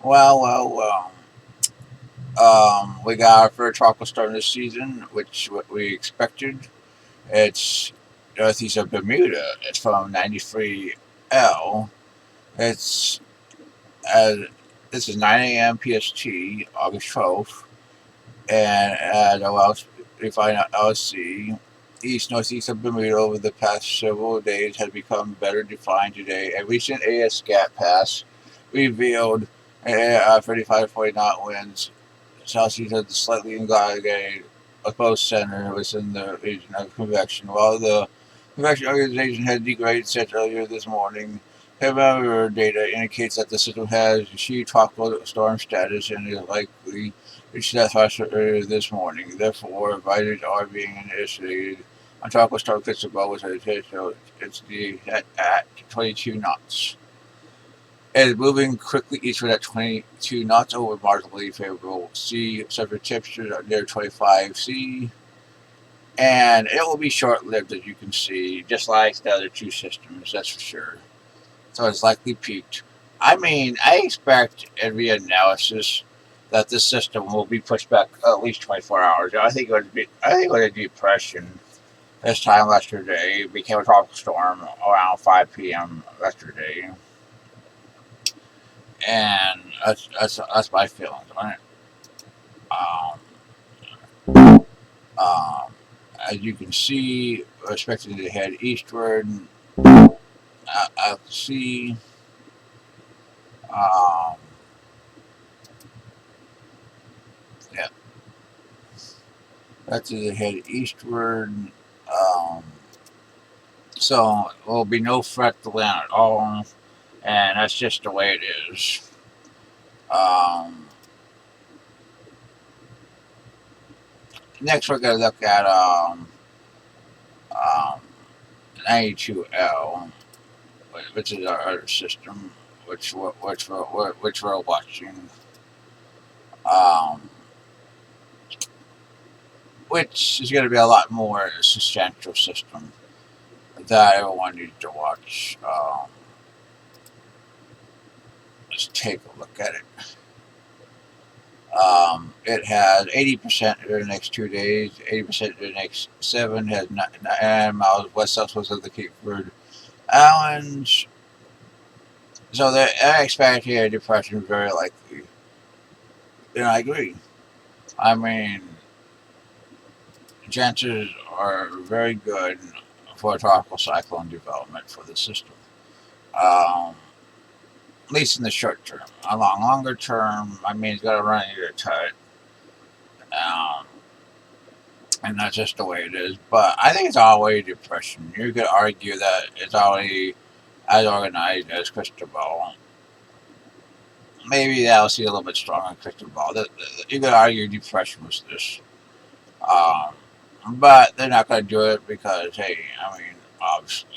Well. We got our first tropical storm this season, which what we expected. It's northeast of Bermuda. It's from 93L. It's uh, this is 9 a.m. PST, August 12th, and at allows we find out LSC east northeast of Bermuda over the past several days has become better defined today. A recent AS gap pass revealed 35 to 40 knot winds southeast of the slightly elongated opposed center within the region of convection. While the convection organization had degraded since earlier this morning, November data indicates that the system has achieved tropical storm status and is likely reach that faster earlier this morning. Therefore, advisories are being initiated on tropical storm Cristobal with it's at 22 knots. It is moving quickly eastward at 22 knots over marginally favorable sea surface temperatures near 25 C, and it will be short lived as you can see, just like the other two systems, that's for sure. So it's likely peaked. I mean, I expect every analysis that this system will be pushed back at least 24 hours. I think it was a depression this time yesterday. It became a tropical storm around 5 p.m. yesterday, and that's my feelings on it. Um, um, as you can see, we're expecting to head eastward out to sea. Um, yeah, that's to head eastward. Um, so there will be no threat to land at all, and that's just the way it is. Um, Next, we're going to look at um, 92L, which is our other system, which we're watching. Um, which is going to be a lot more substantial system that everyone needs to watch. Let's take a look at it. It has 80% in the next 2 days, 80% in the next seven, has 9 miles west southwest of the Cape Verde Islands. So the unexpected here depression is very likely. And I agree. I mean, chances are very good for a tropical cyclone development for the system. Um, at least in the short term. Along longer term, I mean, it's got to run into a tide. Um, and that's just the way it is. But I think it's always depression. You could argue that it's already as organized as Cristobal. Maybe that'll see a little bit stronger in Cristobal. You could argue depression was this. Um, but they're not going to do it because, hey, I mean, obviously,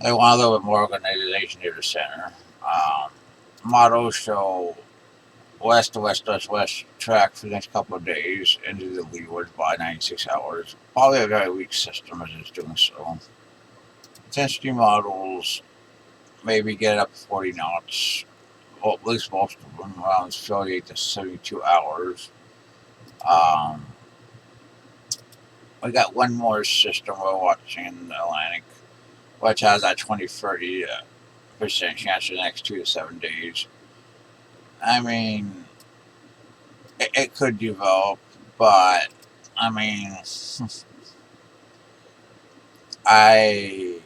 they want a little bit more organization near the center. Models show west to west west track for the next couple of days into the leeward by 96 hours. Probably a very weak system as it's doing so. Intensity models maybe get up to 40 knots, well, at least most of them, around 38 to 72 hours. Um, we got one more system we're watching in the Atlantic, which has that 20-30% chance for the next 2 to 7 days. I mean, it could develop, but I mean, I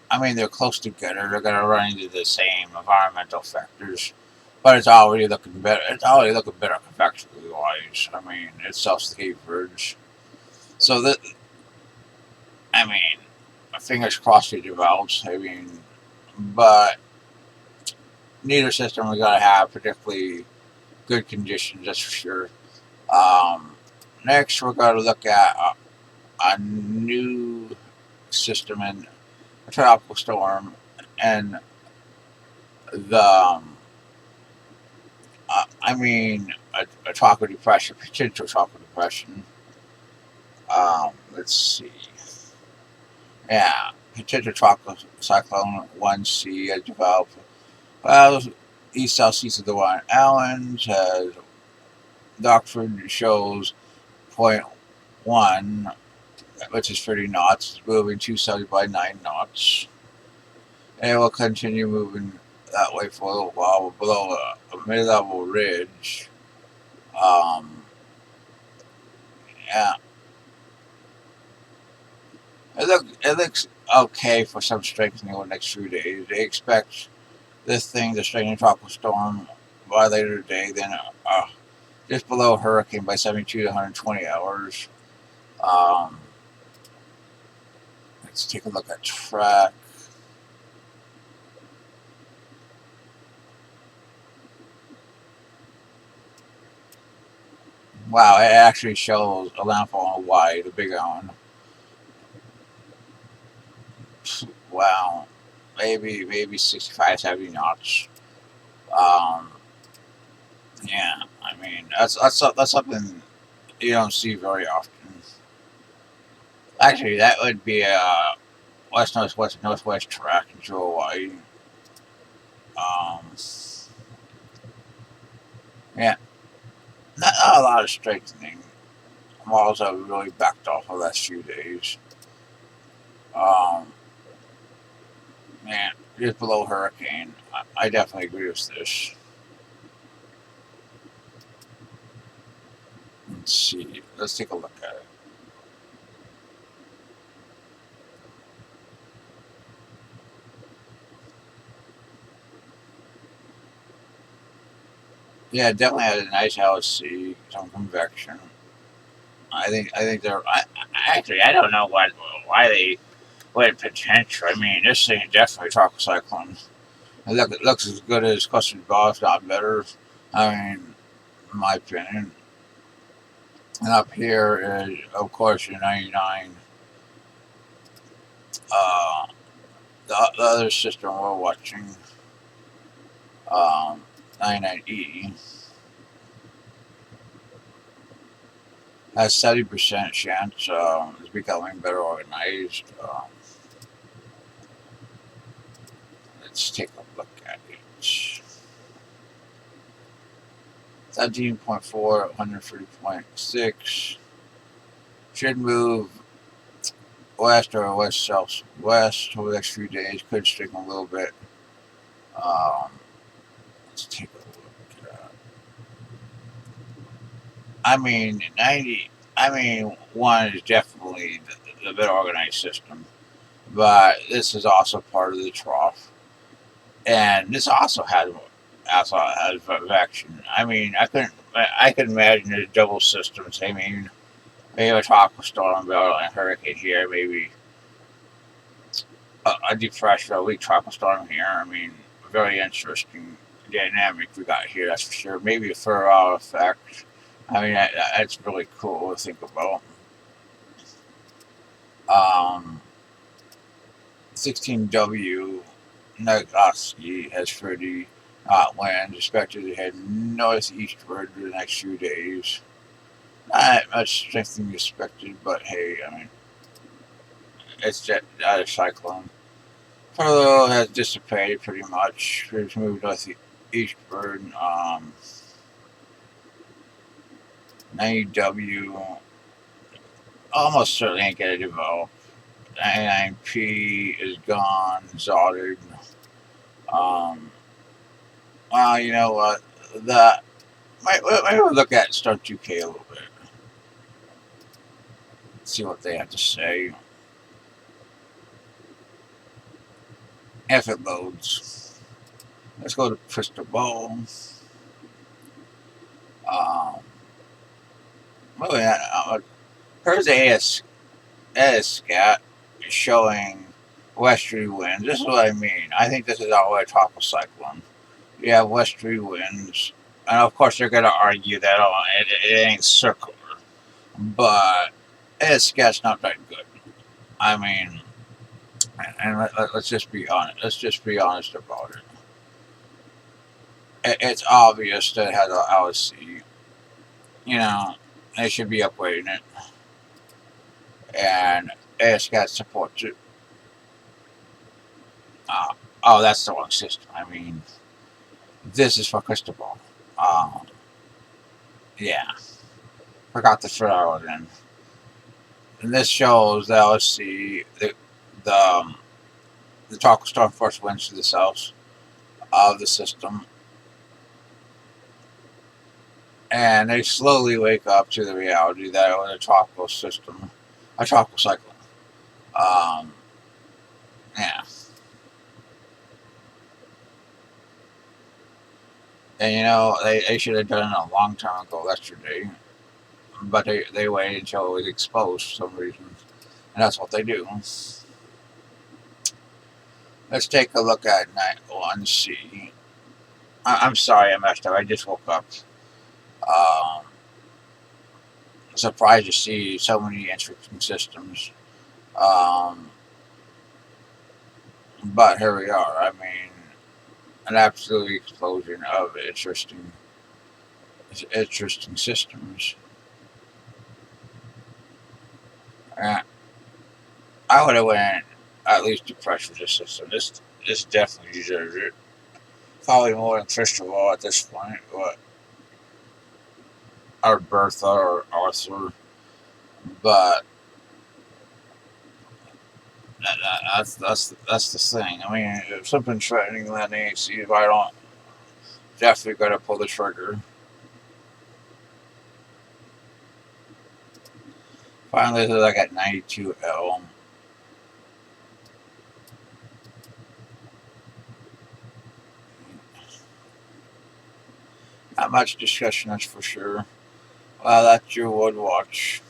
I mean they're close together. They're going to run into the same environmental factors, but it's already looking better. It's already looking better convexually wise. I mean, it's self-escape verge. So that I mean, fingers crossed it develops. I mean, but neither system we got to have particularly good conditions. That's for sure. Um, Next, we're going to look at a new system in a tropical storm and the I mean a tropical depression, potential tropical depression. Let's see. Yeah, potential tropical cyclone 1C has developed Well, east southeast of the Hawaiian Islands has Dockford shows point 1, which is 30 knots, moving 270 by 9 knots. And it will continue moving that way for a little while below a mid-level ridge. Um, yeah, it looks okay for some strengthening over the next few days. They expect this thing to strengthen tropical storm by later today, then just below hurricane by 72 to 120 hours. Um, let's take a look at track. Wow, it actually shows a landfall on Hawaii, the big one. Wow, maybe 65, 70 knots. Um, yeah, I mean that's something you don't see very often. Actually, that would be a west northwest northwest track into Hawaii. Um, yeah, not a lot of strengthening. Malls have really backed off the last few days. Um, yeah, just below hurricane. I definitely agree with this. Let's see. Let's take a look at it. Yeah, definitely had a nice LC, some convection. I think they're. Actually, I don't know why they went potential. I mean, this thing is definitely tropical cyclone. It looks as good as clustered ball, if not better. I mean, in my opinion. And up here is, of course, your 99. Uh, the other system we're watching, 99E, has 70% chance it's becoming better organized. Let's take a look at it. 17.4, 130.6 should move west or west southwest over the next few days. Could strengthen a little bit. Um, let's take a look. I mean, 90. I mean, one is definitely the better organized system, but this is also part of the trough, and this also has action. I mean, I could imagine there's double systems. I mean, maybe a tropical storm, but a hurricane here, maybe a depression, a weak tropical storm here. I mean, very interesting dynamic we got here, that's for sure. Maybe a fur effect. I mean, that's really cool to think about. 16W Nagasaki has 30 winds, expected to head northeastward for the next few days. Not much strength than expected, but hey, I mean, it's just a cyclone. Furlough has dissipated pretty much. It's moved northeastward. 90W almost certainly ain't going to develop. 99P is gone, Zotted. Um, well, you know what? The maybe we'll look at Storm 2K a little bit. See what they have to say. If it loads. Let's go to CRISTOBAL. Um, moving on. Here's ASCAT showing westerly winds. This is what I mean. I think this is all a tropical cyclone. You have westerly winds. And of course, they're going to argue that it ain't circular. But ASCAT's not that good. I mean, and let's just be honest. Let's just be honest about it. It's obvious that it has an LSC. You know, they should be upgrading it, and ASCAT supports it. Uh, oh, that's the wrong system. I mean, This is for Cristobal. Um, yeah, forgot to throw it in. And this shows that let's see the the tropical storm first went to the south of the system, and they slowly wake up to the reality that it was a tropical system, a tropical cyclone. Um, yeah, and they should have done it a long time ago yesterday, but they waited until it was exposed for some reason, and that's what they do. Let's take a look at night one C. I'm sorry I messed up. I just woke up. Um, Surprised to see so many interesting systems. Um, but here we are. I mean, an absolute explosion of interesting systems. Uh, I would have went at least to pressure this system. This definitely deserves it. Probably more than Cristobal at this point, but or Bertha or Arthur. But that's the thing. I mean, if something's threatening that AC, if I don't definitely got to pull the trigger. Finally, I got 92L. Not much discussion, that's for sure. Well, that's your wood watch.